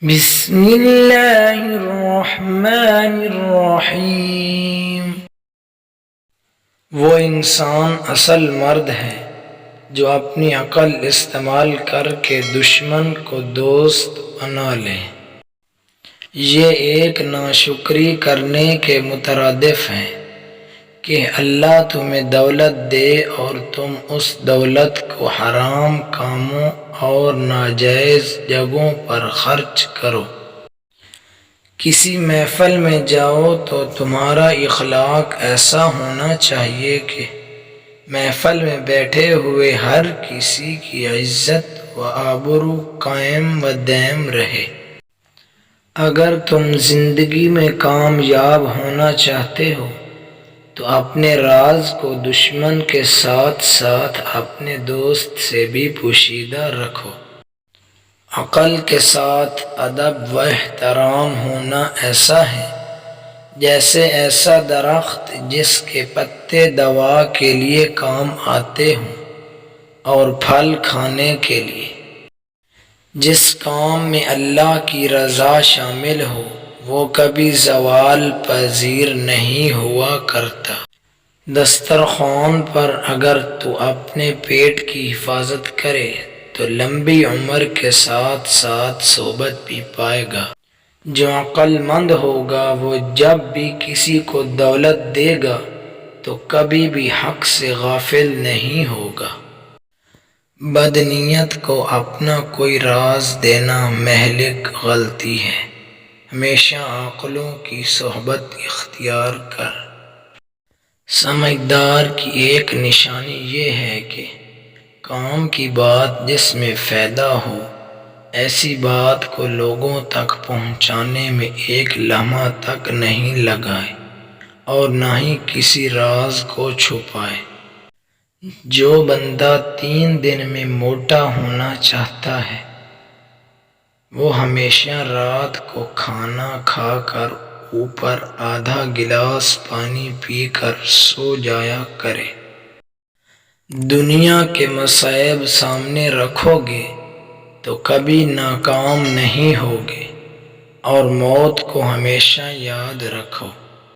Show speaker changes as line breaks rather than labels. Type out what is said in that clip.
بسم اللہ الرحمن الرحیم۔ وہ انسان اصل مرد ہے جو اپنی عقل استعمال کر کے دشمن کو دوست بنا لے۔ یہ ایک ناشکری کرنے کے مترادف ہے کہ اللہ تمہیں دولت دے اور تم اس دولت کو حرام کاموں اور ناجائز جگہوں پر خرچ کرو۔ کسی محفل میں جاؤ تو تمہارا اخلاق ایسا ہونا چاہیے کہ محفل میں بیٹھے ہوئے ہر کسی کی عزت و آبرو قائم و دائم رہے۔ اگر تم زندگی میں کامیاب ہونا چاہتے ہو تو اپنے راز کو دشمن کے ساتھ ساتھ اپنے دوست سے بھی پوشیدہ رکھو۔ عقل کے ساتھ ادب و احترام ہونا ایسا ہے جیسے ایسا درخت جس کے پتے دوا کے لیے کام آتے ہوں اور پھل کھانے کے لیے۔ جس کام میں اللہ کی رضا شامل ہو وہ کبھی زوال پذیر نہیں ہوا کرتا۔ دسترخوان پر اگر تو اپنے پیٹ کی حفاظت کرے تو لمبی عمر کے ساتھ ساتھ صحبت بھی پائے گا۔ جو عقل مند ہوگا وہ جب بھی کسی کو دولت دے گا تو کبھی بھی حق سے غافل نہیں ہوگا۔ بدنیت کو اپنا کوئی راز دینا مہلک غلطی ہے۔ ہمیشہ عاقلوں کی صحبت اختیار کر۔ سمجھدار کی ایک نشانی یہ ہے کہ کام کی بات جس میں فائدہ ہو ایسی بات کو لوگوں تک پہنچانے میں ایک لمحہ تک نہیں لگائے اور نہ ہی کسی راز کو چھپائے۔ جو بندہ 3 دن میں موٹا ہونا چاہتا ہے وہ ہمیشہ رات کو کھانا کھا کر اوپر آدھا گلاس پانی پی کر سو جایا کرے۔ دنیا کے مصائب سامنے رکھو گے تو کبھی ناکام نہیں ہوگے اور موت کو ہمیشہ یاد رکھو۔